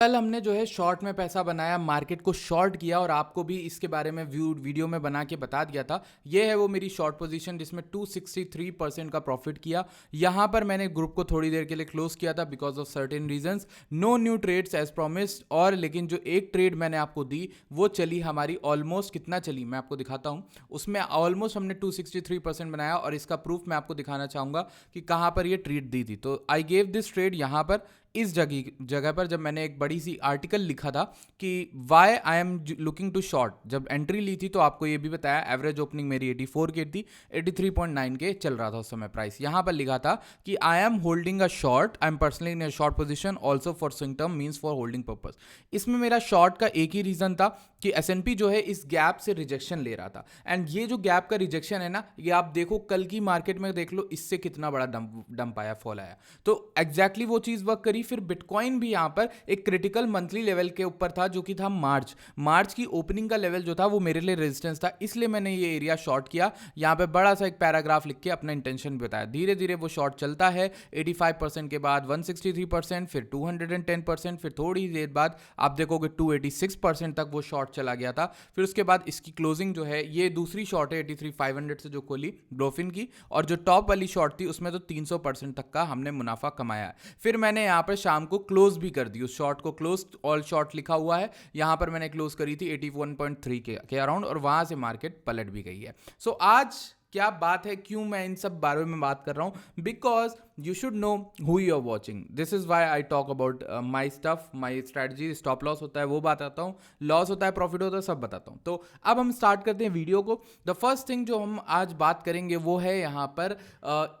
कल हमने जो है शॉर्ट में पैसा बनाया, मार्केट को शॉर्ट किया और आपको भी इसके बारे में वीडियो में बना के बता दिया था। ये है वो मेरी शॉर्ट पोजीशन जिसमें 263% का प्रॉफिट किया। यहाँ पर मैंने ग्रुप को थोड़ी देर के लिए क्लोज किया था because of certain reasons. No new trades as promised. और लेकिन जो एक ट्रेड मैंने आपको दी वो चली हमारी ऑलमोस्ट, कितना चली मैं आपको दिखाता हूँ। उसमें ऑलमोस्ट हमने 263% बनाया और इसका प्रूफ मैं आपको दिखाना चाहूँगा कि कहाँ पर ये ट्रेड दी थी। तो आई गेव दिस ट्रेड यहाँ पर इस जगह पर, जब मैंने एक बड़ी सी आर्टिकल लिखा था कि why I am looking to short. जब एंट्री ली थी तो आपको ये भी बताया एवरेज ओपनिंग मेरी 84 के थी, 83.9 के चल रहा था उस समय प्राइस। यहाँ पर लिखा था कि I am holding a short, I am personally in a short position also for swing term means for holding purpose. इसमें मेरा शॉर्ट का एक ही रीजन था कि S&P जो है इस गैप से रिजेक्शन ले रहा था। एंड ये जो गैप का रिजेक्शन है ना, ये आप देखो कल की मार्केट में देख लो, इससे कितना बड़ा डंप आया, फॉल आया। तो एग्जैक्टली वो चीज वर्क करी। फिर बिटकॉइन भी यहां पर एक क्रिटिकल मंथली लेवल के ऊपर था जो कि था मार्च की ओपनिंग का लेवल जो था वो मेरे लिए रेजिस्टेंस था, इसलिए मैंने ये एरिया शॉर्ट किया। यहां पे बड़ा सा एक पैराग्राफ लिख के अपना इंटेंशन बताया। धीरे धीरे वो शॉर्ट चलता है, 85% के बाद 163%, फिर 210%, फिर थोड़ी देर बाद आप देखोगे 286% तक वो शॉर्ट चला गया था। फिर उसके बाद इसकी क्लोजिंग जो है, ये दूसरी शॉर्ट है 83,500 से जो खोली ब्लोफिन की, और जो टॉप वाली शॉर्ट थी उसमें तो 300% तक का हमने मुनाफा कमाया। फिर मैंने यहाँ पर शाम को क्लोज भी कर दी उस शॉर्ट को। क्लोज ऑल शॉर्ट लिखा हुआ है, यहाँ पर मैंने क्लोज करी थी 81.3 के अराउंड, और वहां से मार्केट पलट भी गई है। सो आज क्या बात है, क्यों मैं इन सब बारे में बात कर रहा हूं? Because you should know who you are watching. This is why I talk about my stuff, my strategy. Stop loss होता है वो बताता हूँ, लॉस होता है, प्रॉफिट होता है, सब बताता हूँ। तो अब हम स्टार्ट करते हैं वीडियो को। द फर्स्ट थिंग जो हम आज बात करेंगे वो है यहाँ पर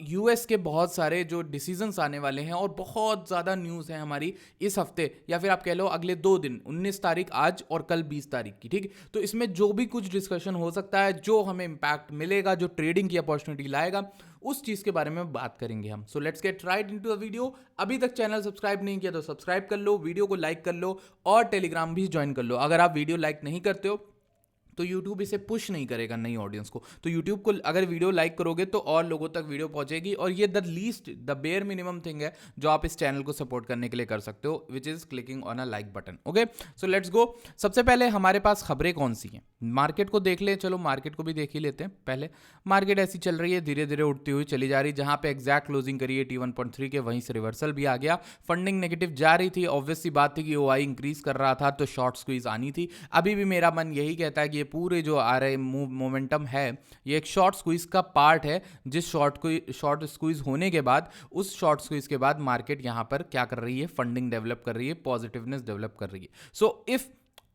यूएस के बहुत सारे जो डिसीजंस आने वाले हैं, और बहुत ज़्यादा न्यूज़ है हमारी इस हफ्ते, या फिर आप कह लो अगले 2 दिन, 19 तारीख आज और कल 20 तारीख की, ठीक। तो इसमें जो भी कुछ डिस्कशन हो सकता है, जो हमें इंपैक्ट मिलेगा, जो ट्रेडिंग की अपॉर्चुनिटी लाएगा, उस चीज के बारे में बात करेंगे हम। So let's get right into the video. अभी तक चैनल सब्सक्राइब नहीं किया तो सब्सक्राइब कर लो, वीडियो को लाइक कर लो और टेलीग्राम भी ज्वाइन कर लो। अगर आप वीडियो लाइक नहीं करते हो तो YouTube इसे पुश नहीं करेगा नई ऑडियंस को। तो YouTube को अगर वीडियो लाइक करोगे तो और लोगों तक वीडियो पहुंचेगी, और ये द बेयर मिनिमम थिंग है जो आप इस चैनल को सपोर्ट करने के लिए कर सकते हो, which is clicking on a like button. Okay, so let's go. सबसे पहले हमारे पास खबरें कौन सी हैं, मार्केट को देख ले। चलो मार्केट को भी देख ही लेते हैं पहले। मार्केट ऐसी चल रही है, धीरे धीरे उठती हुई चली जा रही। जहां पे एग्जैक्ट क्लोजिंग करी 81.3 के, वहीं से रिवर्सल भी आ गया। फंडिंग नेगेटिव जा रही थी, ऑब्वियस सी बात थी कि OI इंक्रीज कर रहा था तो शॉर्ट स्क्वीज आनी थी। अभी भी मेरा मन यही कहता है कि ये पूरे जो आ रहे मोमेंटम है, ये एक शॉर्ट स्क्वीज का पार्ट है। जिस शॉर्ट स्क्वीज होने के बाद, उस शॉर्ट स्क्वीज के बाद मार्केट यहां पर क्या कर रही है, फंडिंग डेवलप कर रही है, पॉजिटिवनेस डेवलप कर रही है। So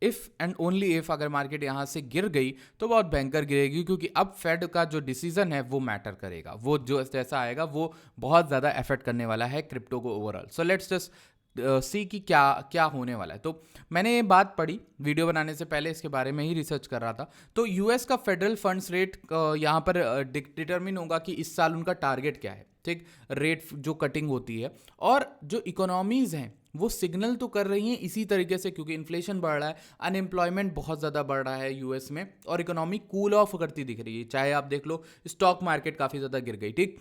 if and only if अगर मार्केट यहां से गिर गई तो बहुत भयंकर गिरेगी, क्योंकि अब फेड का जो डिसीजन है वो मैटर करेगा। वो जो जैसा आएगा वो बहुत ज्यादा इफेक्ट करने वाला है क्रिप्टो को overall. So let's just see कि क्या क्या होने वाला है। तो मैंने ये बात पढ़ी वीडियो बनाने से पहले, इसके बारे में ही रिसर्च कर रहा था। तो यूएस का फेडरल फंड्स रेट यहाँ पर डिटरमिन होगा कि इस साल उनका टारगेट क्या है, ठीक। रेट जो कटिंग होती है, और जो इकोनॉमीज हैं वो सिग्नल तो कर रही हैं इसी तरीके से, क्योंकि इन्फ्लेशन बढ़ रहा है, अनएम्प्लॉयमेंट बहुत ज़्यादा बढ़ रहा है यूएस में, और इकोनॉमी कूल ऑफ करती दिख रही है। चाहे आप देख लो स्टॉक मार्केट काफ़ी ज़्यादा गिर गई, ठीक।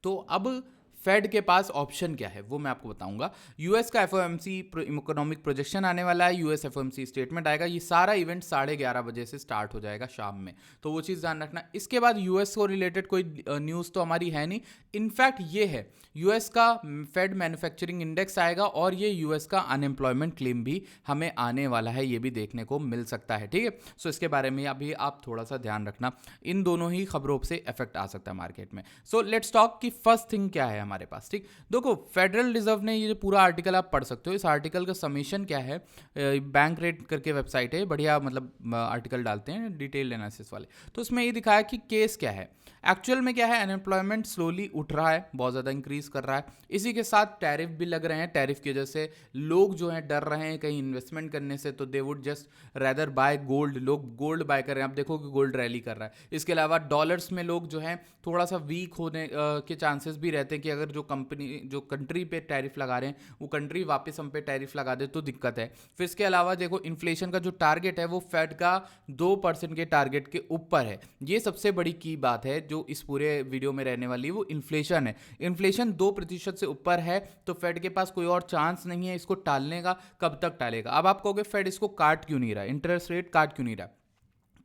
तो अब फेड के पास ऑप्शन क्या है वो मैं आपको बताऊंगा। यूएस का एफओएमसी इकोनॉमिक प्रोजेक्शन आने वाला है, यूएस एफओएमसी स्टेटमेंट आएगा। ये सारा इवेंट 11:30 बजे से स्टार्ट हो जाएगा शाम में, तो वो चीज़ ध्यान रखना। इसके बाद यूएस को रिलेटेड कोई न्यूज़ तो हमारी है नहीं। इनफैक्ट ये है, यूएस का फेड मैन्युफैक्चरिंग इंडेक्स आएगा, और ये यूएस का अनएम्प्लॉयमेंट क्लेम भी हमें आने वाला है, ये भी देखने को मिल सकता है, ठीक है। सो इसके बारे में अभी आप थोड़ा सा ध्यान रखना, इन दोनों ही खबरों से इफेक्ट आ सकता है मार्केट में। सो लेट्स टॉक कि फर्स्ट थिंग क्या है हमारे पास, ठीक। देखो फेडरल रिजर्व ने, ये पूरा आर्टिकल आप पढ़ सकते हो, इस आर्टिकल का समीशन क्या है, बैंक रेट करके वेबसाइट है, बढ़िया मतलब आर्टिकल डालते हैं डिटेल एनालिसिस वाले। तो उसमें ये दिखाया कि केस क्या है, एक्चुअल में क्या है। अनएम्प्लॉयमेंट स्लोली उठ रहा है, बहुत ज़्यादा इंक्रीज कर रहा है, इसी के साथ टैरिफ भी लग रहे हैं। टैरिफ की वजह से लोग जो हैं डर रहे हैं कहीं इन्वेस्टमेंट करने से, तो they would just rather buy gold. लोग गोल्ड बाय कर रहे हैं, आप देखो कि गोल्ड रैली कर रहा है। इसके अलावा डॉलर्स में लोग जो हैं थोड़ा सा वीक होने के चांसेस भी रहते हैं कि अगर अगर जो कंट्री पे टैरिफ लगा रहे हैं वो कंट्री वापस हम पे टैरिफ लगा दे तो दिक्कत है। फिर इसके अलावा देखो इन्फ्लेशन का जो टारगेट है वो फेड का 2% के टारगेट के ऊपर है। ये सबसे बड़ी की बात है जो इस पूरे वीडियो में रहने वाली है, वो इन्फ्लेशन है। इन्फ्लेशन 2% से ऊपर है तो फेड के पास कोई और चांस नहीं है इसको टालने का। कब तक टालेगा? अब आप कहोगे फेड इसको काट क्यों नहीं रहा, इंटरेस्ट रेट काट क्यों नहीं रहा?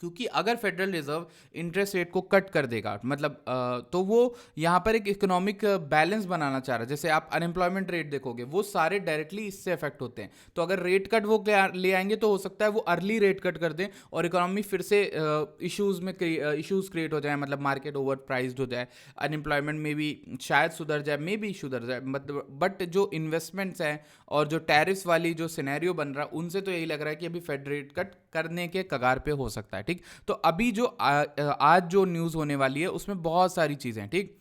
क्योंकि अगर फेडरल रिजर्व इंटरेस्ट रेट को कट कर देगा, मतलब तो वो यहाँ पर एक इकोनॉमिक बैलेंस बनाना चाह रहा है। जैसे आप अनएम्प्लॉयमेंट रेट देखोगे वो सारे डायरेक्टली इससे अफेक्ट होते हैं, तो अगर रेट कट वो ले आएंगे तो हो सकता है वो अर्ली रेट कट कर दें और इकोनॉमी फिर से इश्यूज क्रिएट हो जाए, मतलब मार्केट ओवर प्राइज्ड हो जाए, अनएम्प्लॉयमेंट में भी शायद सुधर जाए, मे बी सुधर जाए, मतलब बट जो इन्वेस्टमेंट्स हैं और जो टैरिफ्स वाली जो सिनेरियो बन रहा है उनसे तो यही लग रहा है कि अभी फेड रेट कट करने के कगार पे हो सकता है। ठीक, तो अभी जो आज जो न्यूज़ होने वाली है उसमें बहुत सारी चीज़ें हैं। ठीक,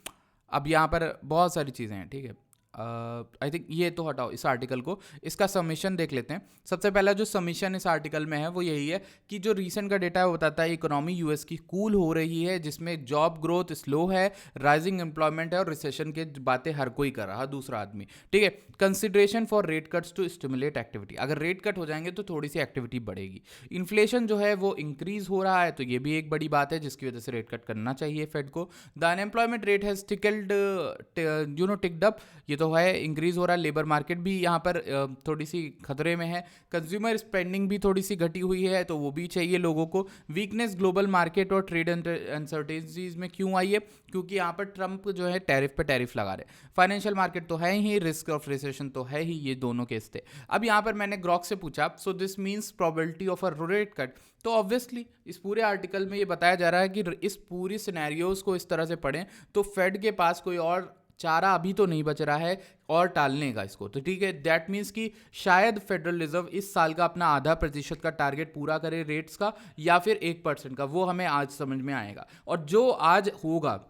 अब यहाँ पर बहुत सारी चीज़ें हैं। ठीक है, आई थिंक ये तो हटाओ इस आर्टिकल को, इसका सबमिशन देख लेते हैं। सबसे पहला जो सबमिशन इस आर्टिकल में है वो यही है कि जो रीसेंट का डेटा है वो बताता है इकोनॉमी यूएस की कूल हो रही है, जिसमें जॉब ग्रोथ स्लो है, राइजिंग एम्प्लॉयमेंट है और रिसेशन के बातें हर कोई कर रहा, दूसरा आदमी। ठीक है, consideration for rate cuts to stimulate activity, अगर रेट कट हो जाएंगे तो थोड़ी सी एक्टिविटी बढ़ेगी। इन्फ्लेशन जो है वो इंक्रीज हो रहा है, तो ये भी एक बड़ी बात है जिसकी वजह से रेट कट करना चाहिए फेड को। The unemployment rate has ticked up, ये तो है इंक्रीज हो रहा है। लेबर मार्केट भी यहाँ पर थोड़ी सी खतरे में है। कंज्यूमर स्पेंडिंग भी थोड़ी सी घटी हुई है, तो वो भी चाहिए लोगों को। वीकनेस ग्लोबल मार्केट और ट्रेड अनसर्टेनिटीज में क्यों आई है? क्योंकि यहाँ पर ट्रंप जो है टैरिफ पे टैरिफ लगा रहे। फाइनेंशियल मार्केट तो है ही, रिस्क ऑफ रिसेशन तो है ही, ये दोनों केस थे। अब यहाँ पर मैंने ग्रॉक से पूछा, so this means probability of a rate cut, तो ऑब्वियसली इस पूरे आर्टिकल में ये बताया जा रहा है कि इस पूरी सिनेरियोज को इस तरह से पढ़ें तो फेड के पास कोई और चारा अभी तो नहीं बच रहा है और टालने का इसको। तो ठीक है, दैट मीन्स कि शायद फेडरल रिजर्व इस साल का अपना 0.5% का टारगेट पूरा करे रेट्स का, या फिर 1% का, वो हमें आज समझ में आएगा। और जो आज होगा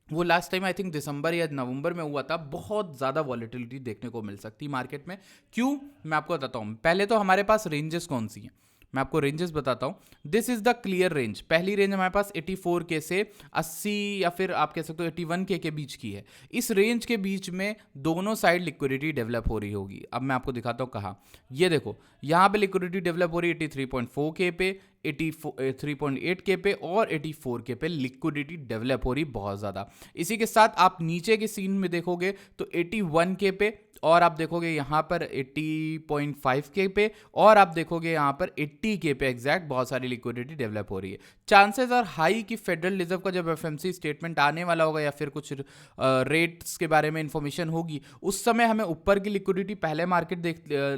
वो लास्ट टाइम आई थिंक दिसंबर या नवंबर में हुआ था, बहुत ज़्यादा वॉलेटिलिटी देखने को मिल सकती है मार्केट में। क्यों, मैं आपको बताता हूँ। पहले तो हमारे पास रेंजेस कौन सी हैं, मैं आपको रेंजेस बताता हूँ। This is the clear range. पहली रेंज हमारे पास 84K से 80 या फिर आप कह सकते हो 81K के बीच की है। इस रेंज के बीच में दोनों साइड लिक्विडिटी डेवलप हो रही होगी। अब मैं आपको दिखाता हूँ कहाँ। ये देखो, यहाँ पे लिक्विडिटी डेवलप हो रही है 83.4K पे, 83.8K पे और 84K पे लिक्विडिटी डेवलप हो रही बहुत ज़्यादा। इसी के साथ आप नीचे के सीन में देखोगे तो 81K पे, और आप देखोगे यहाँ पर 80.5K पे, और आप देखोगे यहाँ पर 80K पे एग्जैक्ट बहुत सारी लिक्विडिटी डेवलप हो रही है। चांसेस आर हाई कि फेडरल रिजर्व का जब एफएमसी स्टेटमेंट आने वाला होगा या फिर कुछ रेट्स के बारे में इंफॉर्मेशन होगी, उस समय हमें ऊपर की लिक्विडिटी पहले मार्केट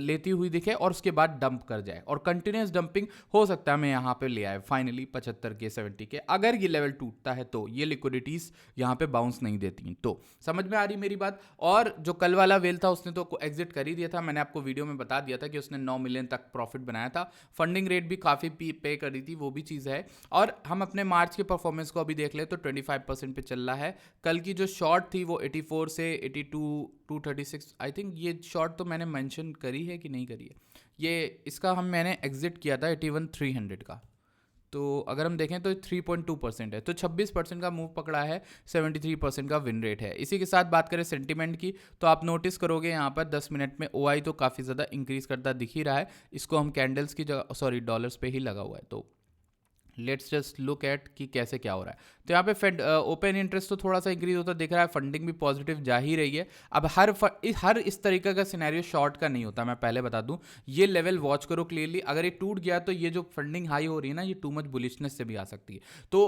लेती हुई दिखे और उसके बाद डंप कर जाए, और कंटिन्यूस डंपिंग हो सकता है हमें यहाँ पे ले आए फाइनली 75K 70K। अगर ये लेवल टूटता है तो ये लिक्विडिटीज यहाँ पे बाउंस नहीं देती। तो समझ में आ रही मेरी बात। और जो कल वाला वेल था उसने तो एग्जिट कर ही दिया था, मैंने आपको वीडियो में बता दिया था कि उसने 9 मिलियन तक प्रॉफिट बनाया था, फंडिंग रेट भी काफ़ी पे करी थी, वो भी चीज़ है। और हम अपने मार्च के परफॉर्मेंस को अभी देख ले तो 25% पे चल रहा है। कल की जो शॉर्ट थी वो 84 से 82 आई थिंक, ये शॉर्ट तो मैंने मेंशन करी है कि नहीं करी है, ये इसका मैंने एग्जिट किया था 81,300 का। तो अगर हम देखें तो 3.2% है, तो 26% का मूव पकड़ा है, 73% का विन रेट है। इसी के साथ बात करें सेंटीमेंट की, तो आप नोटिस करोगे यहाँ पर 10 मिनट में OI तो काफ़ी ज़्यादा इंक्रीज करता दिख ही रहा है। इसको हम कैंडल्स की जगह, सॉरी, डॉलर्स पे ही लगा हुआ है। तो लेट्स जस्ट लुक एट कि कैसे क्या हो रहा है। तो यहाँ पे फेड ओपन इंटरेस्ट तो थोड़ा सा इंक्रीज होता दिख रहा है, फंडिंग भी पॉजिटिव जा ही रही है। अब हर इस तरीके का सिनेरियो शॉर्ट का नहीं होता, मैं पहले बता दूं। ये लेवल वॉच करो क्लियरली, अगर ये टूट गया तो ये जो फंडिंग हाई हो रही है ना, ये टू मच बुलिशनेस से भी आ सकती है। तो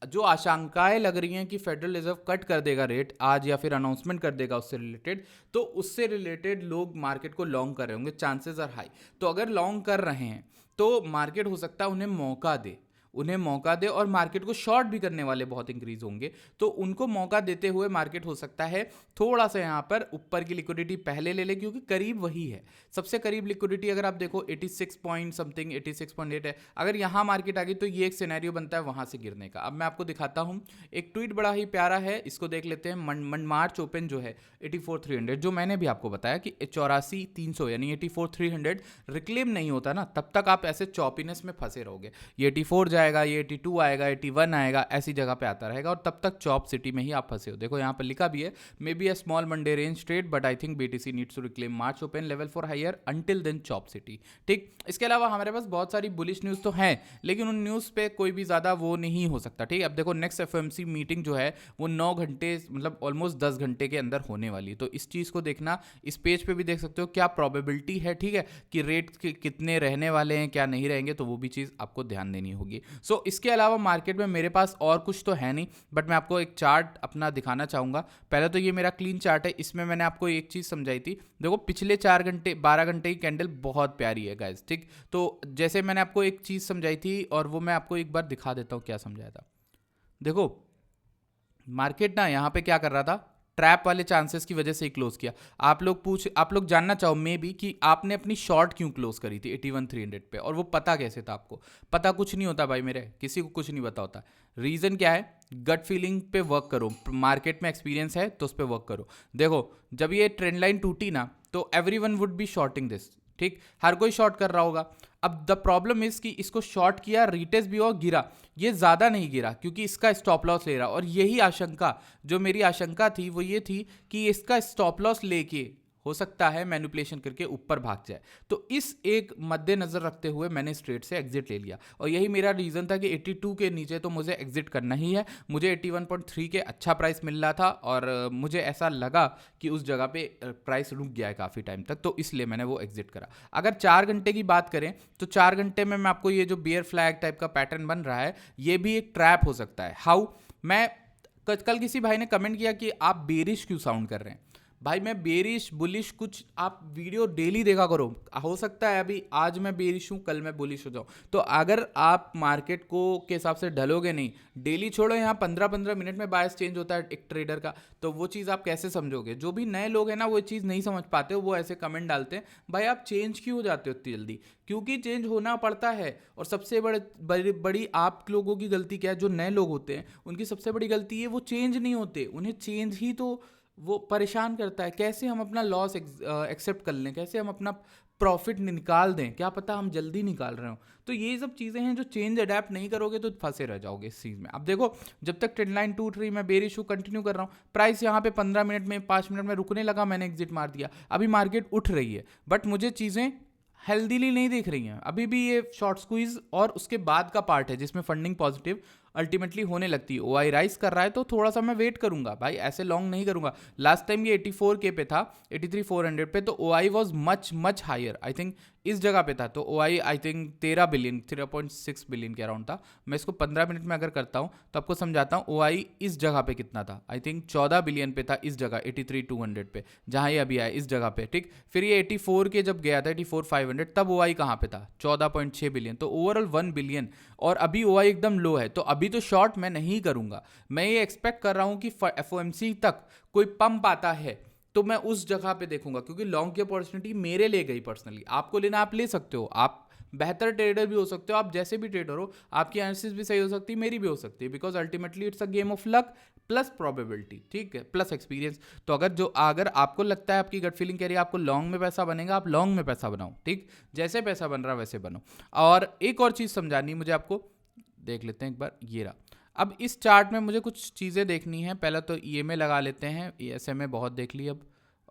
जो आशंकाएं लग रही हैं कि फेडरल रिजर्व कट कर देगा रेट आज या फिर अनाउंसमेंट कर देगा उससे रिलेटेड, तो उससे रिलेटेड लोग मार्केट को लॉन्ग कर रहे होंगे, चांसेस आर हाई। तो अगर लॉन्ग कर रहे हैं तो मार्केट हो सकता है उन्हें मौका दे और मार्केट को शॉर्ट भी करने वाले बहुत इंक्रीज होंगे, तो उनको मौका देते हुए मार्केट हो सकता है थोड़ा सा यहाँ पर ऊपर की लिक्विडिटी पहले ले ले, क्योंकि करीब वही है, सबसे करीब लिक्विडिटी अगर आप देखो 86 पॉइंट समथिंग 86.8 है। अगर यहाँ मार्केट आ गई तो ये एक सिनेरियो बनता है वहाँ से गिरने का। अब मैं आपको दिखाता हूँ एक ट्वीट, बड़ा ही प्यारा है, इसको देख लेते हैं। मार्च ओपन जो है 84,300, जो मैंने भी आपको बताया कि 84,300 यानी 84,300 रिक्लेम नहीं होता ना, तब तक आप ऐसे चॉपीनेस में फंसे रहोगे। ये 84 जाएगा, ये 82 आएगा, 81 आएगा, ऐसी जगह पे आता रहेगा और तब तक चॉप सिटी में ही आप फंसे हो। देखो यहाँ पर लिखा भी है, maybe a small Monday range trade but I think BTC needs to reclaim March open level for higher until then chop city. ठीक, इसके अलावा हमारे पास बहुत सारी बुलिश न्यूज़ तो हैं, लेकिन उन न्यूज़ पे कोई भी ज़्यादा वो नहीं हो सकता। ठीक है, अब देखो नेक्स्ट FOMC मीटिंग जो है वो 9 घंटे मतलब ऑलमोस्ट 10 घंटे के अंदर होने वाली है, तो इस चीज़ को देखना, इस पेज पे भी देख सकते हो क्या प्रोबेबिलिटी है, ठीक है, कि रेट कितने रहने वाले हैं, क्या नहीं रहेंगे, तो वो भी चीज़ आपको ध्यान देनी होगी। सो इसके अलावा मार्केट में मेरे पास और कुछ तो है नहीं, बट मैं आपको एक चार्ट अपना दिखाना चाहूँगा। पहले तो ये मेरा क्लीन चार्ट है, इसमें मैंने आपको एक चीज़ समझाई थी। देखो पिछले 4 घंटे 12 घंटे की कैंडल बहुत प्यारी है गाइस, ठीक। तो जैसे मैंने आपको एक चीज़ समझाई थी और वो मैं आपको एक बार दिखा देता हूँ क्या समझाया था। देखो मार्केट ना यहाँ पे क्या कर रहा था, ट्रैप वाले चांसेस की वजह से ही क्लोज किया। आप लोग जानना चाहो मे बी कि आपने अपनी शॉर्ट क्यों क्लोज करी थी 81,300 पे, और वो पता कैसे था आपको? पता कुछ नहीं होता भाई मेरे, किसी को कुछ नहीं पता होता। रीज़न क्या है? गट फीलिंग पे वर्क करो, मार्केट में एक्सपीरियंस है तो उस पर वर्क करो। देखो जब ये ट्रेंड लाइन टूटी ना, तो everyone would be shorting this, ठीक, हर कोई शॉर्ट कर रहा होगा। अब द प्रॉब्लम इज कि इसको शॉर्ट किया, रिटेस्ट भी और गिरा, ये ज़्यादा नहीं गिरा क्योंकि इसका स्टॉप लॉस ले रहा, और यही आशंका, जो मेरी आशंका थी वो ये थी कि इसका स्टॉप लॉस लेके हो सकता है मैनिपुलेशन करके ऊपर भाग जाए। तो इस एक मद्देनजर रखते हुए मैंने इस ट्रेड से एग्जिट ले लिया, और यही मेरा रीज़न था कि 82 के नीचे तो मुझे एग्जिट करना ही है। मुझे 81.3 के अच्छा प्राइस मिल रहा था और मुझे ऐसा लगा कि उस जगह पे प्राइस रुक गया है काफ़ी टाइम तक, तो इसलिए मैंने वो एग्जिट करा। अगर 4 घंटे की बात करें तो 4 घंटे में मैं आपको ये जो बियर फ्लैग टाइप का पैटर्न बन रहा है, ये भी एक ट्रैप हो सकता है। हाउ? मैं कल किसी भाई ने कमेंट किया कि आप बेरिश क्यों साउंड कर रहे हैं। भाई मैं बेरिश बुलिश कुछ, आप वीडियो डेली देखा करो, हो सकता है अभी आज मैं बेरिश हूँ कल मैं बुलिश हो जाऊँ। तो अगर आप मार्केट को के हिसाब से ढलोगे नहीं, डेली छोड़ो, यहाँ 15-15 मिनट में बायस चेंज होता है एक ट्रेडर का, तो वो चीज़ आप कैसे समझोगे? जो भी नए लोग हैं ना वो चीज़ नहीं समझ पाते हो, वो ऐसे कमेंट डालते हैं भाई आप चेंज क्यों हो जाते हो इतनी जल्दी? क्योंकि चेंज होना पड़ता है। और सबसे बड़ी आप लोगों की गलती क्या है? जो नए लोग होते हैं उनकी सबसे बड़ी गलती है वो चेंज नहीं होते, उन्हें चेंज ही तो वो परेशान करता है। कैसे हम अपना लॉस एक्सेप्ट कर लें, कैसे हम अपना प्रॉफिट निकाल दें, क्या पता हम जल्दी निकाल रहे हो। तो ये सब चीज़ें हैं जो चेंज अडेप्ट नहीं करोगे तो फंसे रह जाओगे इस चीज़ में। अब देखो जब तक ट्रेंड लाइन टूट रही, मैं बेरिश हूँ, कंटिन्यू कर रहा हूँ, प्राइस यहाँ पे 15 मिनट में 5 मिनट में रुकने लगा, मैंने एग्जिट मार दिया। अभी मार्केट उठ रही है बट मुझे चीज़ें हेल्दीली नहीं दिख रही हैं, अभी भी ये शॉर्ट स्क्वीज और उसके बाद का पार्ट है जिसमें फंडिंग पॉजिटिव अल्टीमेटली होने लगती है। OI राइज कर रहा है तो थोड़ा सा मैं वेट करूंगा भाई, ऐसे लॉन्ग नहीं करूंगा। लास्ट टाइम ये 84K पे था, 83,400 पे, तो OI was much higher, I think इस जगह पे था। तो OI I think 13 billion 3.6 billion के अराउंड था। मैं इसको 15 मिनट में अगर करता हूँ तो आपको समझाता हूँ OI इस जगह पे कितना था। आई थिंक 14 बिलियन पे था इस जगह 83,200 पे, जहाँ ये अभी आया इस जगह पे, ठीक। फिर ये 84 के जब गया था 84,500, तब OI कहाँ पे था? 14.6 बिलियन, तो ओवरऑल 1 बिलियन। और अभी OI एकदम लो है, तो अभी तो शॉर्ट मैं नहीं करूंगा। मैं ये एक्सपेक्ट कर रहा हूँ कि FOMC तक कोई पंप आता है तो मैं उस जगह पे देखूंगा, क्योंकि लॉन्ग की अपॉर्चुनिटी मेरे लिए गई पर्सनली। आपको लेना आप ले सकते हो, आप बेहतर ट्रेडर भी हो सकते हो, आप जैसे भी ट्रेडर हो आपकी एनालिसिस भी सही हो सकती है, मेरी भी हो सकती है, because ultimately it's a game of luck plus probability, ठीक है, प्लस एक्सपीरियंस। तो अगर आपको लगता है, आपकी गट फीलिंग कह रही है आपको लॉन्ग में पैसा बनेगा, आप लॉन्ग में पैसा बनाओ, ठीक, जैसे पैसा बन रहा वैसे बनो। और एक और चीज़ समझानी मुझे आपको, देख लेते हैं एक बार, ये रहा। अब इस चार्ट में मुझे कुछ चीज़ें देखनी है। पहले तो EMA लगा लेते हैं, SMA बहुत देख ली अब,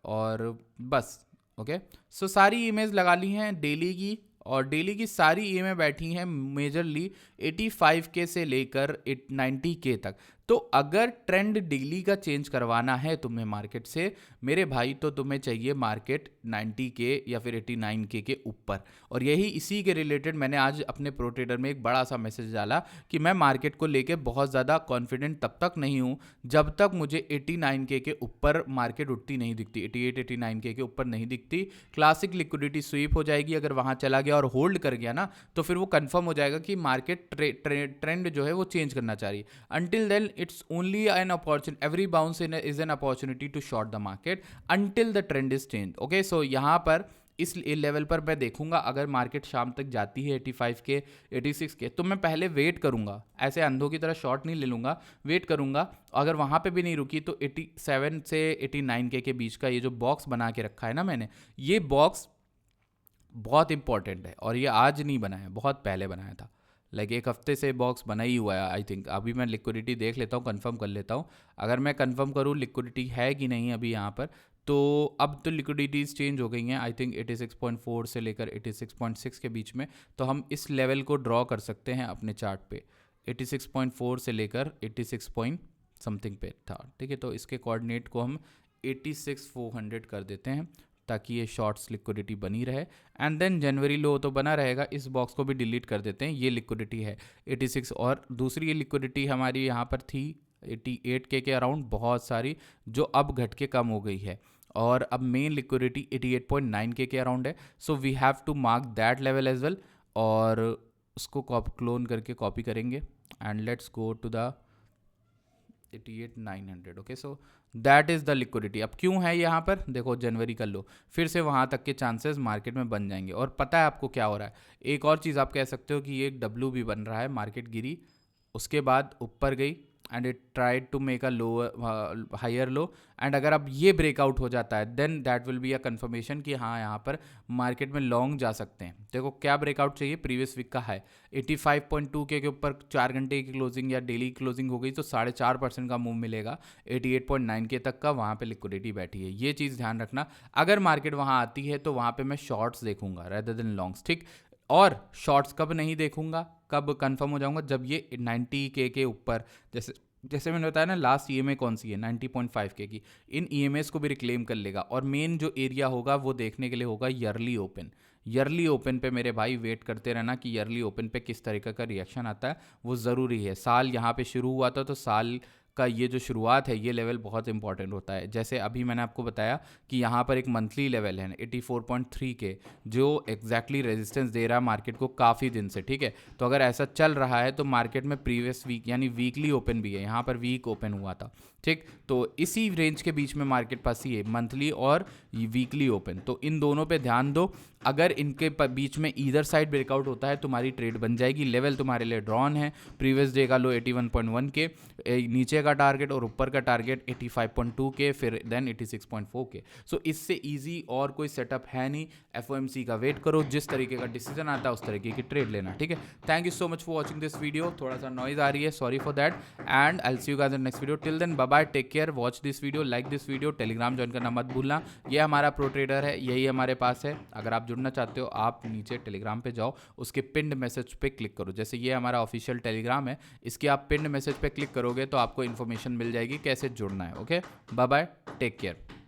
और बस ओके। सो सारी इमेज लगा ली हैं डेली की, और डेली की सारी EMA बैठी हैं मेजरली 85K से लेकर 90K तक। तो अगर ट्रेंड डेली का चेंज करवाना है तुम्हें मार्केट से मेरे भाई, तो तुम्हें चाहिए मार्केट 90K या फिर 89K के ऊपर। और यही इसी के रिलेटेड मैंने आज अपने प्रो ट्रेडर में एक बड़ा सा मैसेज डाला कि मैं मार्केट को लेके बहुत ज़्यादा कॉन्फिडेंट तब तक नहीं हूँ जब तक मुझे 89K के ऊपर मार्केट उठती नहीं दिखती, 88-89K के ऊपर नहीं दिखती। क्लासिक लिक्विडिटी स्वीप हो जाएगी, अगर वहाँ चला गया और होल्ड कर गया ना, तो फिर वो कंफर्म हो जाएगा कि मार्केट ट्रेंड जो है वो चेंज करना चाह रही है। Until then it's only an opportunity, every bounce is an opportunity to short the market until the trend is changed. Okay, so यहाँ पर इस लेवल पर मैं देखूंगा, अगर मार्केट शाम तक जाती है 85K 86K तो मैं पहले वेट करूंगा, ऐसे अंधों की तरह शॉर्ट नहीं ले लूंगा, वेट करूंगा। अगर वहाँ पे भी नहीं रुकी तो 87 से 89K के बीच का ये जो बॉक्स बना के रखा है ना मैंने, ये बॉक्स बहुत इंपॉर्टेंट है, और ये आज नहीं बनाया, बहुत पहले बनाया था। लाइक एक हफ्ते से बॉक्स बना ही हुआ है आई थिंक। अभी मैं लिक्विडिटी देख लेता हूँ, कंफर्म कर लेता हूँ। अगर मैं कंफर्म करूँ लिक्विडिटी है कि नहीं अभी यहाँ पर, तो अब तो लिक्विडिटीज़ चेंज हो गई हैं आई थिंक 86.4 से लेकर 86.6 के बीच में। तो हम इस लेवल को ड्रॉ कर सकते हैं अपने चार्ट पे, 86.4 से लेकर 86 पॉइंट समथिंग पे था, ठीक है। तो इसके कोऑर्डिनेट को हम 86,400 कर देते हैं ताकि ये शॉर्ट्स लिक्विडिटी बनी रहे। एंड देन जनवरी लो तो बना रहेगा, इस बॉक्स को भी डिलीट कर देते हैं। ये लिक्विडिटी है 86, और दूसरी लिक्विडिटी हमारी यहाँ पर थी 88K के अराउंड बहुत सारी, जो अब घट के कम हो गई है, और अब मेन लिक्विडिटी 88.9K के अराउंड है। So we have to mark that level as well, और उसको क्लोन करके कॉपी करेंगे and let's go to the 88,900। Okay, so that is the liquidity. अब क्यों है यहाँ पर, देखो जनवरी का लो, फिर से वहाँ तक के चांसेस मार्केट में बन जाएंगे। और पता है आपको क्या हो रहा है, एक और चीज़ आप कह सकते हो कि ये एक डब्ल्यू भी बन रहा है। मार्केट गिरी, उसके बाद ऊपर गई and it tried to make a lower higher low, and अगर अब ये ब्रेकआउट हो जाता है then that will be a confirmation कि हाँ यहाँ पर मार्केट में लॉन्ग जा सकते हैं। देखो क्या ब्रेकआउट चाहिए, प्रीवियस वीक का है 85.2K के ऊपर 4 घंटे की क्लोजिंग या डेली क्लोजिंग हो गई तो 4.5% का मूव मिलेगा। 88.9K तक का वहाँ पे लिक्विडिटी बैठी है, ये चीज़ ध्यान रखना। अगर मार्केट वहाँ आती है तो वहाँ पे मैं शॉर्ट्स देखूंगा रेदर देन लॉन्ग्स, ठीक। और शॉर्ट्स कब नहीं देखूंगा, कब कंफर्म हो जाऊंगा, जब ये 90K के ऊपर, जैसे मैंने बताया ना लास्ट ईएमए कौन सी है 90.5K की, इन ईएमएस को भी रिक्लेम कर लेगा। और मेन जो एरिया होगा वो देखने के लिए होगा ईयरली ओपन। ईयरली ओपन पे मेरे भाई वेट करते रहना कि ईयरली ओपन पे किस तरीके का रिएक्शन आता है, वो ज़रूरी है। साल यहाँ पे शुरू हुआ था तो साल का ये जो शुरुआत है ये लेवल बहुत इंपॉर्टेंट होता है। जैसे अभी मैंने आपको बताया कि यहाँ पर एक मंथली लेवल है 84.3K, जो एग्जैक्टली रेजिस्टेंस दे रहा है मार्केट को काफ़ी दिन से, ठीक है। तो अगर ऐसा चल रहा है तो मार्केट में प्रीवियस वीक यानी वीकली ओपन भी है, यहाँ पर वीक ओपन हुआ था, ठीक। तो इसी रेंज के बीच में मार्केट पास ही है मंथली और वीकली ओपन, तो इन दोनों पे ध्यान दो। अगर इनके बीच में ईदर साइड ब्रेकआउट होता है तुम्हारी ट्रेड बन जाएगी। लेवल तुम्हारे लिए ड्रॉन है, प्रीवियस डे का लो 81.1K, नीचे का टारगेट और ऊपर का टारगेट 85.2K, फिर देन 86.4K। सो इससे इजी और कोई सेटअप है नहीं। FOMC का वेट करो, जिस तरीके का डिसीजन आता है उस तरीके की ट्रेड लेना, ठीक है। Thank you so much for watching this video. थोड़ा सा नॉइज आ रही है, sorry for that, and I will see you guys in next video. Till then bye bye, take care, watch this video, like this video, Telegram join करना मत भूलना। ये हमारा प्रो ट्रेडर है, यही हमारे पास है। अगर आप जुड़ना चाहते हो आप नीचे टेलीग्राम पे जाओ, उसके पिन्ड मैसेज पे क्लिक करो। जैसे ये हमारा ऑफिशियल टेलीग्राम है, इसके आप पिन्ड मैसेज पे क्लिक करोगे तो आपको इन्फॉर्मेशन मिल जाएगी कैसे जुड़ना है। Okay, bye bye, take care.